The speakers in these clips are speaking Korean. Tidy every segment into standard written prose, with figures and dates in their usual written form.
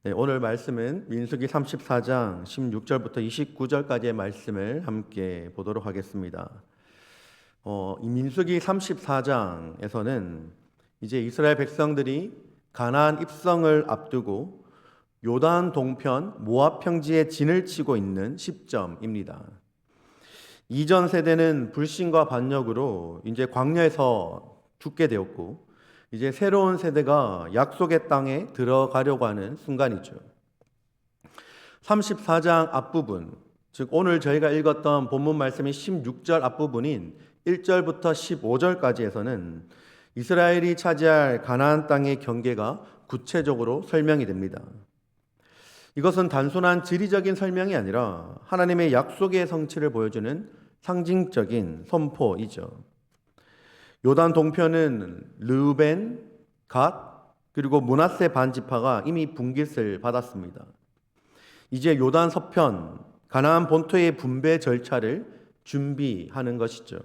네, 오늘 말씀은 민수기 34장 16절부터 29절까지의 말씀을 함께 보도록 하겠습니다. 이 민수기 34장에서는 이제 이스라엘 백성들이 가나안 입성을 앞두고 요단 동편 모압 평지에 진을 치고 있는 시점입니다. 이전 세대는 불신과 반역으로 이제 광야에서 죽게 되었고, 이제 새로운 세대가 약속의 땅에 들어가려고 하는 순간이죠. 34장 앞부분, 즉 오늘 저희가 읽었던 본문 말씀인 16절 앞부분인 1절부터 15절까지에서는 이스라엘이 차지할 가나안 땅의 경계가 구체적으로 설명이 됩니다. 이것은 단순한 지리적인 설명이 아니라 하나님의 약속의 성취를 보여주는 상징적인 선포이죠. 요단 동편은 르우벤, 갓, 그리고 므낫세 반지파가 이미 분깃을 받았습니다. 이제 요단 서편, 가나안 본토의 분배 절차를 준비하는 것이죠.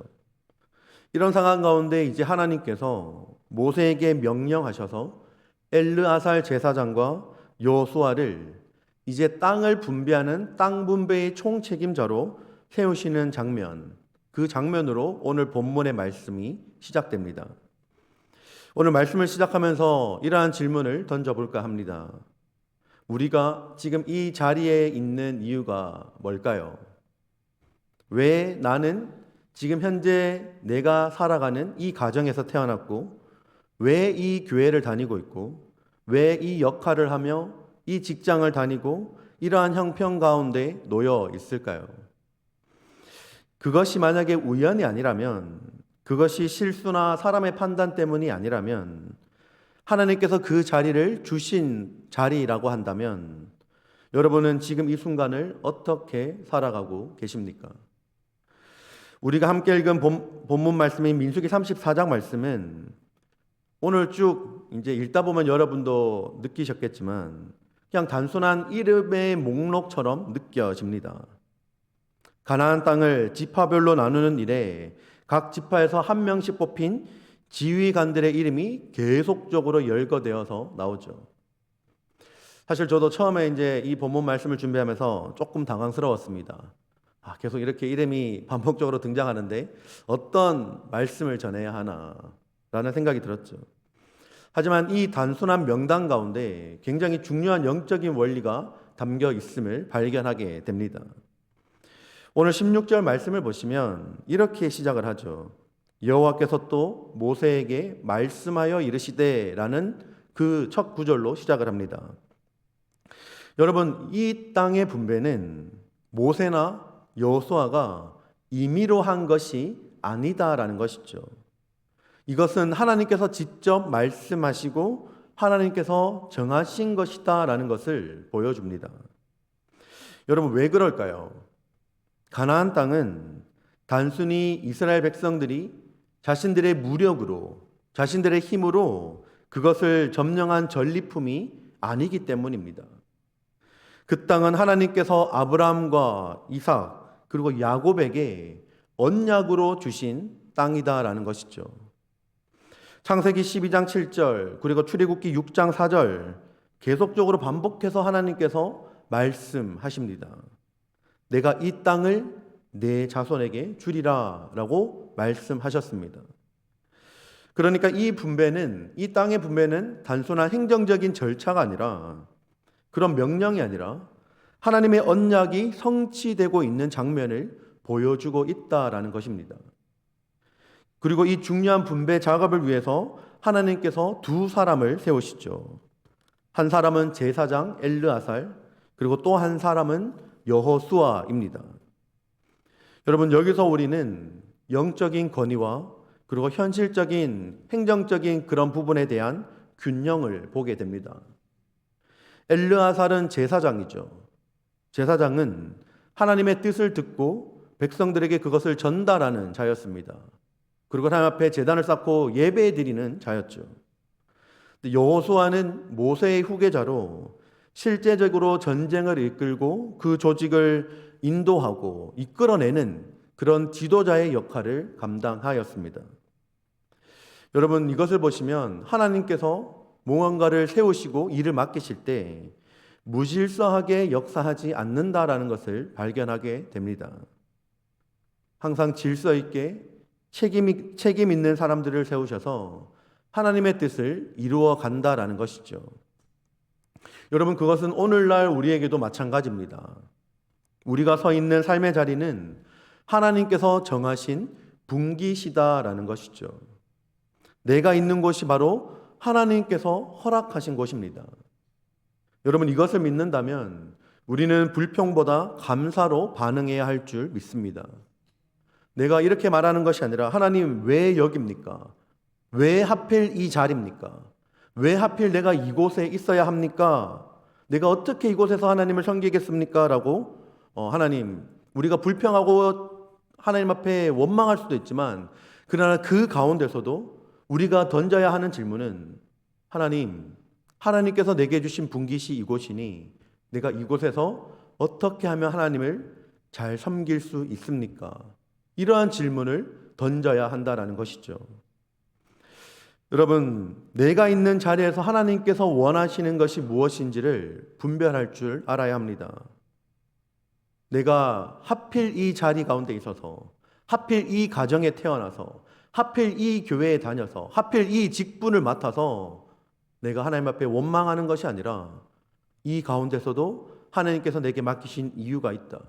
이런 상황 가운데 이제 하나님께서 모세에게 명령하셔서 엘르아살 제사장과 여호수아를 이제 땅을 분배하는 땅 분배의 총책임자로 세우시는 장면, 그 장면으로 오늘 본문의 말씀이 시작됩니다. 오늘 말씀을 시작하면서 이러한 질문을 던져볼까 합니다. 우리가 지금 이 자리에 있는 이유가 뭘까요? 왜 나는 지금 현재 내가 살아가는 이 가정에서 태어났고, 왜 이 교회를 다니고 있고, 왜 이 역할을 하며 이 직장을 다니고 이러한 형편 가운데 놓여 있을까요? 그것이 만약에 우연이 아니라면, 그것이 실수나 사람의 판단 때문이 아니라면, 하나님께서 그 자리를 주신 자리라고 한다면 여러분은 지금 이 순간을 어떻게 살아가고 계십니까? 우리가 함께 읽은 본문 말씀인 민수기 34장 말씀은 오늘 쭉 이제 읽다 보면 여러분도 느끼셨겠지만 그냥 단순한 이름의 목록처럼 느껴집니다. 가나안 땅을 지파별로 나누는 일에 각 지파에서 한 명씩 뽑힌 지휘관들의 이름이 계속적으로 열거되어서 나오죠. 사실 저도 처음에 이제 이 본문 말씀을 준비하면서 조금 당황스러웠습니다. 계속 이렇게 이름이 반복적으로 등장하는데 어떤 말씀을 전해야 하나라는 생각이 들었죠. 하지만 이 단순한 명단 가운데 굉장히 중요한 영적인 원리가 담겨 있음을 발견하게 됩니다. 오늘 16절 말씀을 보시면 이렇게 시작을 하죠. 여호와께서 또 모세에게 말씀하여 이르시되라는 그 첫 구절로 시작을 합니다. 여러분, 이 땅의 분배는 모세나 여호수아가 임의로 한 것이 아니다라는 것이죠. 이것은 하나님께서 직접 말씀하시고 하나님께서 정하신 것이다라는 것을 보여줍니다. 여러분, 왜 그럴까요? 가나안 땅은 단순히 이스라엘 백성들이 자신들의 무력으로, 자신들의 힘으로 그것을 점령한 전리품이 아니기 때문입니다. 그 땅은 하나님께서 아브라함과 이삭 그리고 야곱에게 언약으로 주신 땅이다라는 것이죠. 창세기 12장 7절 그리고 출애굽기 6장 4절 계속적으로 반복해서 하나님께서 말씀하십니다. 내가 이 땅을 내 자손에게 주리라 라고 말씀하셨습니다. 그러니까 이 땅의 분배는 단순한 행정적인 절차가 아니라, 그런 명령이 아니라 하나님의 언약이 성취되고 있는 장면을 보여주고 있다라는 것입니다. 그리고 이 중요한 분배 작업을 위해서 하나님께서 두 사람을 세우시죠. 한 사람은 제사장 엘르아살, 그리고 또 한 사람은 여호수아입니다. 여러분, 여기서 우리는 영적인 권위와 그리고 현실적인 행정적인 그런 부분에 대한 균형을 보게 됩니다. 엘르아살은 제사장이죠. 제사장은 하나님의 뜻을 듣고 백성들에게 그것을 전달하는 자였습니다. 그리고 하나님 앞에 제단을 쌓고 예배 드리는 자였죠. 여호수아는 모세의 후계자로 실제적으로 전쟁을 이끌고 그 조직을 인도하고 이끌어내는 그런 지도자의 역할을 감당하였습니다. 여러분, 이것을 보시면 하나님께서 무언가를 세우시고 일을 맡기실 때 무질서하게 역사하지 않는다라는 것을 발견하게 됩니다. 항상 질서 있게 책임 있는 사람들을 세우셔서 하나님의 뜻을 이루어 간다라는 것이죠. 여러분, 그것은 오늘날 우리에게도 마찬가지입니다. 우리가 서 있는 삶의 자리는 하나님께서 정하신 분기시다라는 것이죠. 내가 있는 곳이 바로 하나님께서 허락하신 곳입니다. 여러분, 이것을 믿는다면 우리는 불평보다 감사로 반응해야 할 줄 믿습니다. 내가 이렇게 말하는 것이 아니라 하나님 왜 여기입니까? 왜 하필 이 자리입니까? 왜 하필 내가 이곳에 있어야 합니까? 내가 어떻게 이곳에서 하나님을 섬기겠습니까? 라고 하나님, 우리가 불평하고 하나님 앞에 원망할 수도 있지만 그러나 그 가운데서도 우리가 던져야 하는 질문은 하나님께서 내게 주신 분깃이 이곳이니 내가 이곳에서 어떻게 하면 하나님을 잘 섬길 수 있습니까? 이러한 질문을 던져야 한다는 것이죠. 여러분, 내가 있는 자리에서 하나님께서 원하시는 것이 무엇인지를 분별할 줄 알아야 합니다. 내가 하필 이 자리 가운데 있어서, 하필 이 가정에 태어나서, 하필 이 교회에 다녀서, 하필 이 직분을 맡아서 내가 하나님 앞에 원망하는 것이 아니라 이 가운데서도 하나님께서 내게 맡기신 이유가 있다.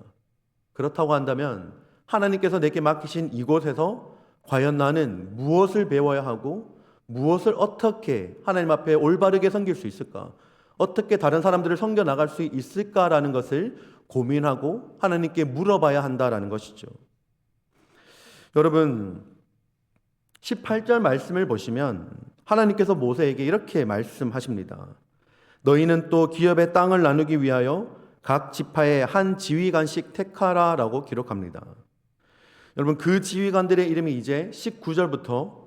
그렇다고 한다면 하나님께서 내게 맡기신 이곳에서 과연 나는 무엇을 배워야 하고 무엇을 어떻게 하나님 앞에 올바르게 섬길 수 있을까? 어떻게 다른 사람들을 섬겨 나갈 수 있을까라는 것을 고민하고 하나님께 물어봐야 한다라는 것이죠. 여러분, 18절 말씀을 보시면 하나님께서 모세에게 이렇게 말씀하십니다. 너희는 또 기업의 땅을 나누기 위하여 각 지파의 한 지휘관씩 택하라라고 기록합니다. 여러분, 그 지휘관들의 이름이 이제 19절부터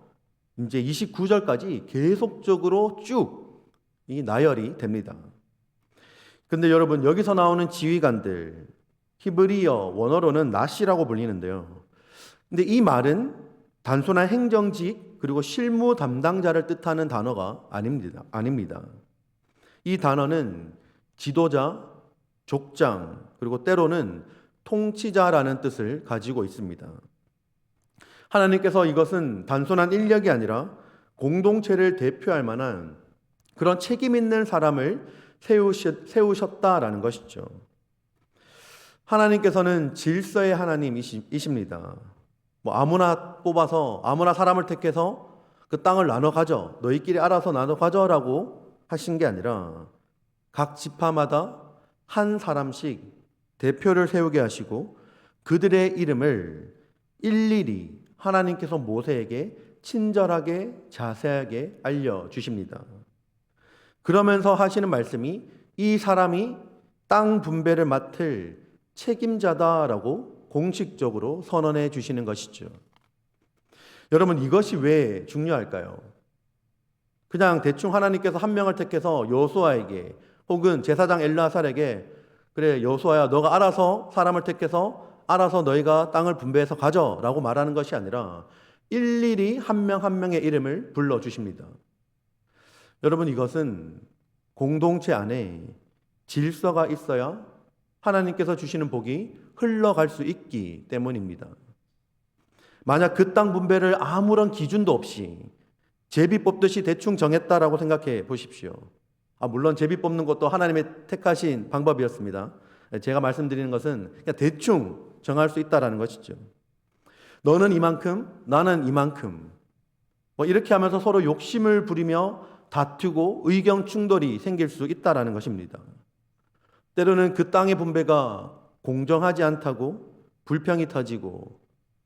이제 29절까지 계속적으로 쭉 이 나열이 됩니다. 근데 여러분, 여기서 나오는 지휘관들, 히브리어 원어로는 나시라고 불리는데요. 근데 이 말은 단순한 행정직 그리고 실무 담당자를 뜻하는 단어가 아닙니다. 이 단어는 지도자, 족장, 그리고 때로는 통치자라는 뜻을 가지고 있습니다. 하나님께서 이것은 단순한 인력이 아니라 공동체를 대표할 만한 그런 책임 있는 사람을 세우셨다라는 것이죠. 하나님께서는 질서의 하나님이십니다. 아무나 뽑아서 아무나 사람을 택해서 그 땅을 나눠 가져, 너희끼리 알아서 나눠 가져라고 하신 게 아니라 각 지파마다 한 사람씩 대표를 세우게 하시고 그들의 이름을 일일이 하나님께서 모세에게 친절하게 자세하게 알려주십니다. 그러면서 하시는 말씀이 이 사람이 땅 분배를 맡을 책임자다라고 공식적으로 선언해 주시는 것이죠. 여러분, 이것이 왜 중요할까요? 그냥 대충 하나님께서 한 명을 택해서 여호수아에게 혹은 제사장 엘르아살에게 그래 여호수아야 너가 알아서 사람을 택해서 알아서 너희가 땅을 분배해서 가져라고 말하는 것이 아니라 일일이 한 명 한 명의 이름을 불러주십니다. 여러분, 이것은 공동체 안에 질서가 있어야 하나님께서 주시는 복이 흘러갈 수 있기 때문입니다. 만약 그 땅 분배를 아무런 기준도 없이 제비 뽑듯이 대충 정했다라고 생각해 보십시오. 물론 제비 뽑는 것도 하나님의 택하신 방법이었습니다. 제가 말씀드리는 것은 그냥 대충 정할 수 있다라는 것이죠. 너는 이만큼, 나는 이만큼. 이렇게 하면서 서로 욕심을 부리며 다투고 의견 충돌이 생길 수 있다라는 것입니다. 때로는 그 땅의 분배가 공정하지 않다고 불평이 터지고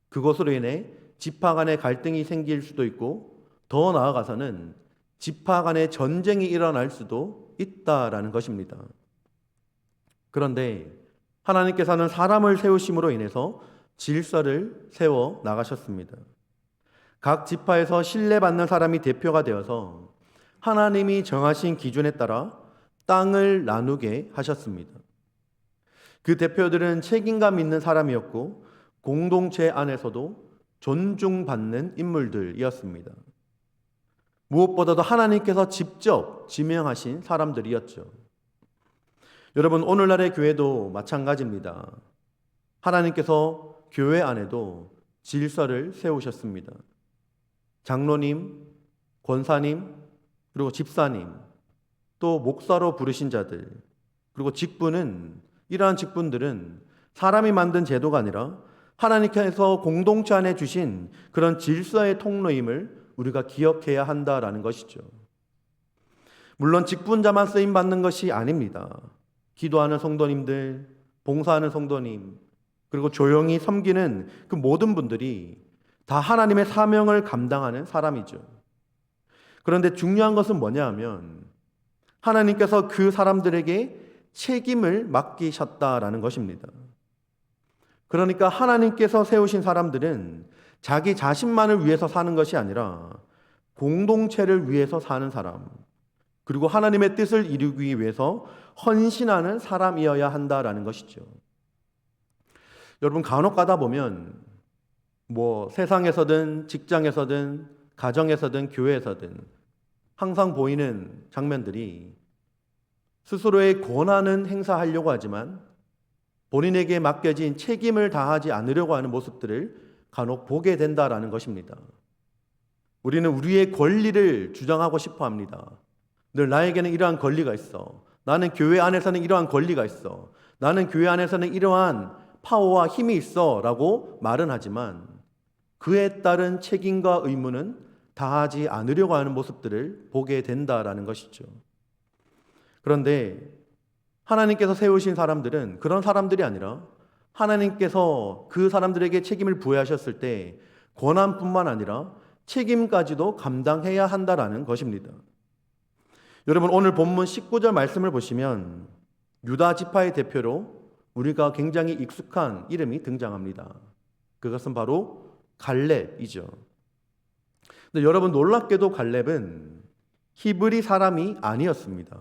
그것으로 인해 지파 간의 갈등이 생길 수도 있고 더 나아가서는 지파 간의 전쟁이 일어날 수도 있다라는 것입니다. 그런데 하나님께서는 사람을 세우심으로 인해서 질서를 세워 나가셨습니다. 각 지파에서 신뢰받는 사람이 대표가 되어서 하나님이 정하신 기준에 따라 땅을 나누게 하셨습니다. 그 대표들은 책임감 있는 사람이었고 공동체 안에서도 존중받는 인물들이었습니다. 무엇보다도 하나님께서 직접 지명하신 사람들이었죠. 여러분, 오늘날의 교회도 마찬가지입니다. 하나님께서 교회 안에도 질서를 세우셨습니다. 장로님, 권사님, 그리고 집사님, 또 목사로 부르신 자들, 그리고 직분은, 이러한 직분들은 사람이 만든 제도가 아니라 하나님께서 공동체 안에 주신 그런 질서의 통로임을 우리가 기억해야 한다라는 것이죠. 물론 직분자만 쓰임 받는 것이 아닙니다. 기도하는 성도님들, 봉사하는 성도님, 그리고 조용히 섬기는 그 모든 분들이 다 하나님의 사명을 감당하는 사람이죠. 그런데 중요한 것은 뭐냐 하면 하나님께서 그 사람들에게 책임을 맡기셨다라는 것입니다. 그러니까 하나님께서 세우신 사람들은 자기 자신만을 위해서 사는 것이 아니라 공동체를 위해서 사는 사람, 그리고 하나님의 뜻을 이루기 위해서 헌신하는 사람이어야 한다라는 것이죠. 여러분, 간혹 가다 보면 세상에서든 직장에서든 가정에서든 교회에서든 항상 보이는 장면들이 스스로의 권한은 행사하려고 하지만 본인에게 맡겨진 책임을 다하지 않으려고 하는 모습들을 간혹 보게 된다라는 것입니다. 우리는 우리의 권리를 주장하고 싶어 합니다. 늘 나에게는 이러한 권리가 있어. 나는 교회 안에서는 이러한 권리가 있어. 나는 교회 안에서는 이러한 파워와 힘이 있어 라고 말은 하지만 그에 따른 책임과 의무는 다하지 않으려고 하는 모습들을 보게 된다라는 것이죠. 그런데 하나님께서 세우신 사람들은 그런 사람들이 아니라 하나님께서 그 사람들에게 책임을 부여하셨을 때 권한뿐만 아니라 책임까지도 감당해야 한다라는 것입니다. 여러분, 오늘 본문 19절 말씀을 보시면 유다 지파의 대표로 우리가 굉장히 익숙한 이름이 등장합니다. 그것은 바로 갈렙이죠. 근데 여러분, 놀랍게도 갈렙은 히브리 사람이 아니었습니다.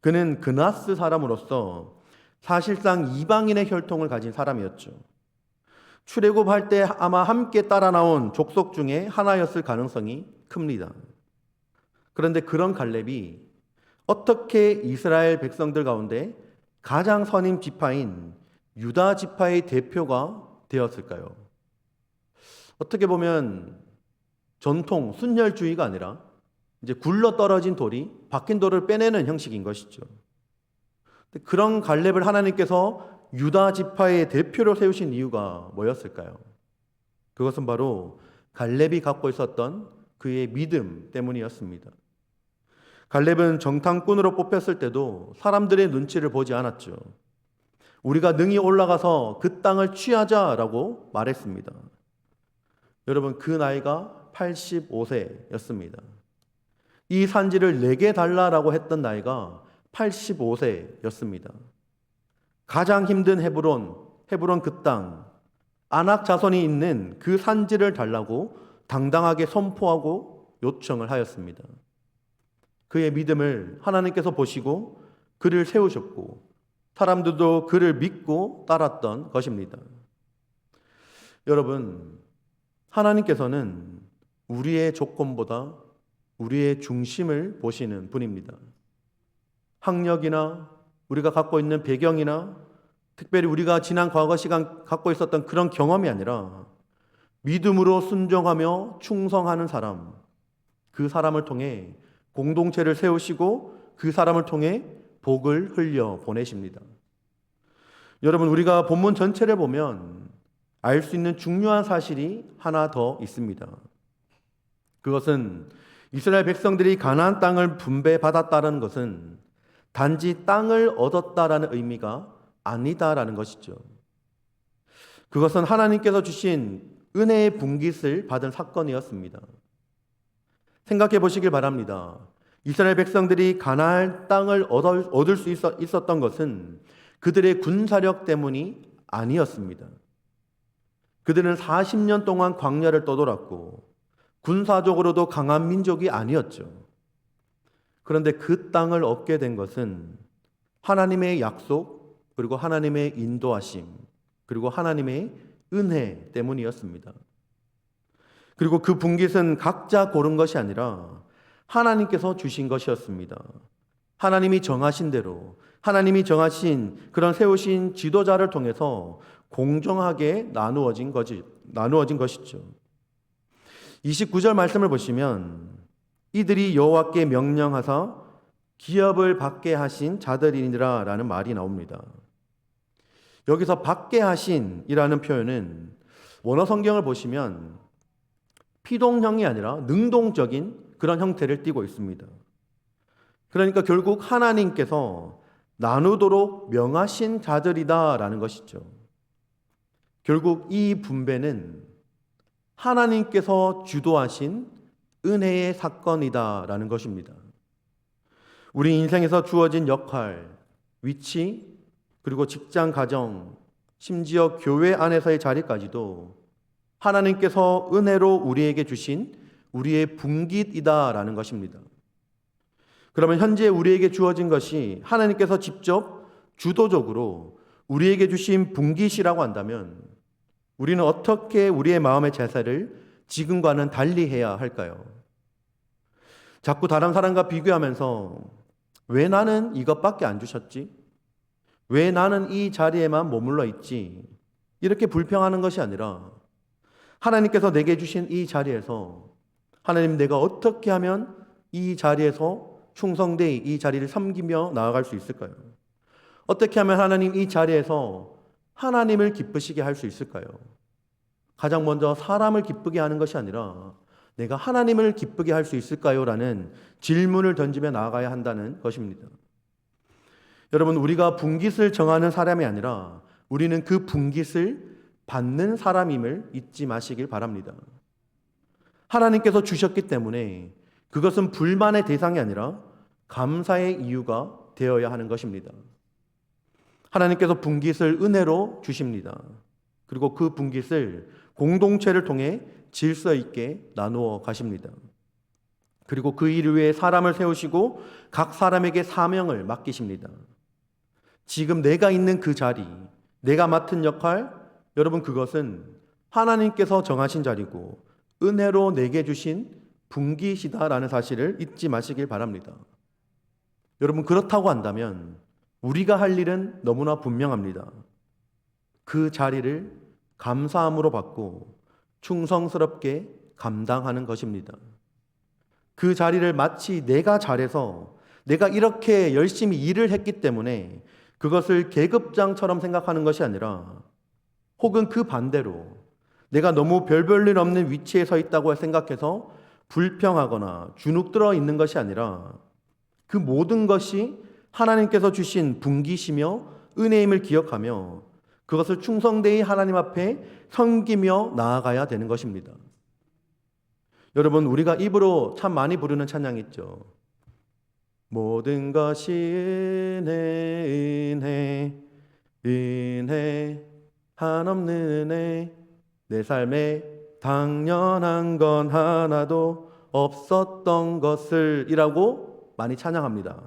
그는 그나스 사람으로서 사실상 이방인의 혈통을 가진 사람이었죠. 출애굽할 때 아마 함께 따라 나온 족속 중에 하나였을 가능성이 큽니다. 그런데 그런 갈렙이 어떻게 이스라엘 백성들 가운데 가장 선임 지파인 유다 지파의 대표가 되었을까요? 어떻게 보면 전통 순혈주의가 아니라 이제 굴러 떨어진 돌이 박힌 돌을 빼내는 형식인 것이죠. 그런 갈렙을 하나님께서 유다 지파의 대표로 세우신 이유가 뭐였을까요? 그것은 바로 갈렙이 갖고 있었던 그의 믿음 때문이었습니다. 갈렙은 정탐꾼으로 뽑혔을 때도 사람들의 눈치를 보지 않았죠. 우리가 능히 올라가서 그 땅을 취하자라고 말했습니다. 여러분, 그 나이가 85세였습니다. 이 산지를 내게 달라라고 했던 나이가 85세였습니다. 가장 힘든 헤브론 그 땅, 아낙 자손이 있는 그 산지를 달라고 당당하게 선포하고 요청을 하였습니다. 그의 믿음을 하나님께서 보시고 그를 세우셨고 사람들도 그를 믿고 따랐던 것입니다. 여러분, 하나님께서는 우리의 조건보다 우리의 중심을 보시는 분입니다. 학력이나 우리가 갖고 있는 배경이나 특별히 우리가 지난 과거 시간 갖고 있었던 그런 경험이 아니라 믿음으로 순종하며 충성하는 사람, 그 사람을 통해 공동체를 세우시고 그 사람을 통해 복을 흘려 보내십니다. 여러분, 우리가 본문 전체를 보면 알 수 있는 중요한 사실이 하나 더 있습니다. 그것은 이스라엘 백성들이 가나안 땅을 분배받았다는 것은 단지 땅을 얻었다라는 의미가 아니다라는 것이죠. 그것은 하나님께서 주신 은혜의 분깃을 받은 사건이었습니다. 생각해 보시길 바랍니다. 이스라엘 백성들이 가나안 땅을 얻을 수 있었던 것은 그들의 군사력 때문이 아니었습니다. 그들은 40년 동안 광야를 떠돌았고 군사적으로도 강한 민족이 아니었죠. 그런데 그 땅을 얻게 된 것은 하나님의 약속, 그리고 하나님의 인도하심, 그리고 하나님의 은혜 때문이었습니다. 그리고 그 분깃은 각자 고른 것이 아니라 하나님께서 주신 것이었습니다. 하나님이 정하신 대로, 하나님이 정하신 그런 세우신 지도자를 통해서 공정하게 나누어진 것이죠. 29절 말씀을 보시면 이들이 여호와께 명령하사 기업을 받게 하신 자들이니라 라는 말이 나옵니다. 여기서 받게 하신이라는 표현은 원어 성경을 보시면 피동형이 아니라 능동적인 그런 형태를 띠고 있습니다. 그러니까 결국 하나님께서 나누도록 명하신 자들이다라는 것이죠. 결국 이 분배는 하나님께서 주도하신 은혜의 사건이다라는 것입니다. 우리 인생에서 주어진 역할, 위치, 그리고 직장, 가정, 심지어 교회 안에서의 자리까지도 하나님께서 은혜로 우리에게 주신 우리의 분깃이다라는 것입니다. 그러면 현재 우리에게 주어진 것이 하나님께서 직접 주도적으로 우리에게 주신 분깃이라고 한다면 우리는 어떻게 우리의 마음의 제사를 지금과는 달리 해야 할까요? 자꾸 다른 사람과 비교하면서 왜 나는 이것밖에 안 주셨지? 왜 나는 이 자리에만 머물러 있지? 이렇게 불평하는 것이 아니라 하나님께서 내게 주신 이 자리에서 하나님, 내가 어떻게 하면 이 자리에서 충성되이 이 자리를 섬기며 나아갈 수 있을까요? 어떻게 하면 하나님 이 자리에서 하나님을 기쁘시게 할 수 있을까요? 가장 먼저 사람을 기쁘게 하는 것이 아니라 내가 하나님을 기쁘게 할 수 있을까요? 라는 질문을 던지며 나아가야 한다는 것입니다. 여러분, 우리가 분깃을 정하는 사람이 아니라 우리는 그 분깃을 받는 사람임을 잊지 마시길 바랍니다. 하나님께서 주셨기 때문에 그것은 불만의 대상이 아니라 감사의 이유가 되어야 하는 것입니다. 하나님께서 분깃을 은혜로 주십니다. 그리고 그 분깃을 공동체를 통해 질서 있게 나누어 가십니다. 그리고 그 일 위에 사람을 세우시고 각 사람에게 사명을 맡기십니다. 지금 내가 있는 그 자리, 내가 맡은 역할, 여러분 그것은 하나님께서 정하신 자리고 은혜로 내게 주신 분깃이다라는 사실을 잊지 마시길 바랍니다. 여러분, 그렇다고 한다면 우리가 할 일은 너무나 분명합니다. 그 자리를 감사함으로 받고 충성스럽게 감당하는 것입니다. 그 자리를 마치 내가 잘해서 내가 이렇게 열심히 일을 했기 때문에 그것을 계급장처럼 생각하는 것이 아니라 혹은 그 반대로 내가 너무 별볼일 없는 위치에 서 있다고 생각해서 불평하거나 주눅들어 있는 것이 아니라 그 모든 것이 하나님께서 주신 분깃이며 은혜임을 기억하며 그것을 충성되이 하나님 앞에 섬기며 나아가야 되는 것입니다. 여러분, 우리가 입으로 참 많이 부르는 찬양이 있죠. 모든 것이 은혜, 은혜, 한없는 은혜, 내 삶에 당연한 건 하나도 없었던 것을 이라고 많이 찬양합니다.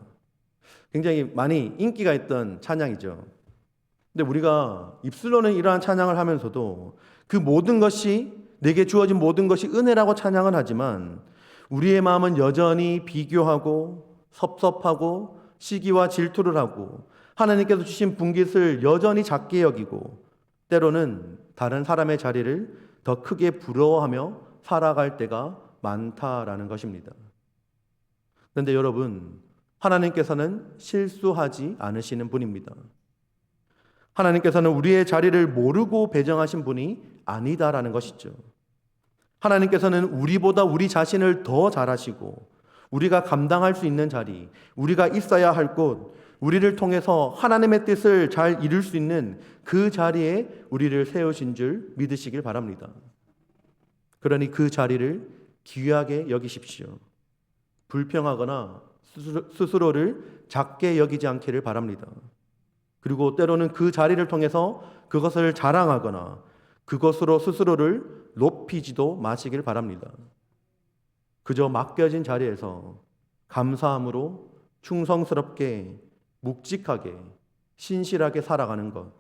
굉장히 많이 인기가 있던 찬양이죠. 근데 우리가 입술로는 이러한 찬양을 하면서도 그 모든 것이, 내게 주어진 모든 것이 은혜라고 찬양은 하지만 우리의 마음은 여전히 비교하고 섭섭하고 시기와 질투를 하고 하나님께서 주신 분깃을 여전히 작게 여기고 때로는 다른 사람의 자리를 더 크게 부러워하며 살아갈 때가 많다라는 것입니다. 그런데 여러분, 하나님께서는 실수하지 않으시는 분입니다. 하나님께서는 우리의 자리를 모르고 배정하신 분이 아니다라는 것이죠. 하나님께서는 우리보다 우리 자신을 더 잘 아시고 우리가 감당할 수 있는 자리, 우리가 있어야 할 곳, 우리를 통해서 하나님의 뜻을 잘 이룰 수 있는 그 자리에 우리를 세우신 줄 믿으시길 바랍니다. 그러니 그 자리를 귀하게 여기십시오. 불평하거나 스스로를 작게 여기지 않기를 바랍니다. 그리고 때로는 그 자리를 통해서 그것을 자랑하거나 그것으로 스스로를 높이지도 마시길 바랍니다. 그저 맡겨진 자리에서 감사함으로 충성스럽게 묵직하게 신실하게 살아가는 것,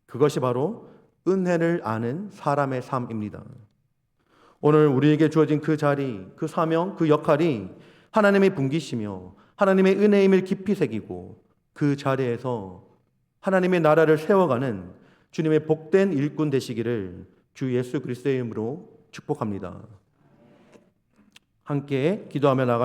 그것이 바로 은혜를 아는 사람의 삶입니다. 오늘 우리에게 주어진 그 자리, 그 사명, 그 역할이 하나님의 분깃이며 하나님의 은혜임을 깊이 새기고 그 자리에서 하나님의 나라를 세워가는 주님의 복된 일꾼 되시기를 주 예수 그리스도의 이름으로 축복합니다. 함께 기도하며 나가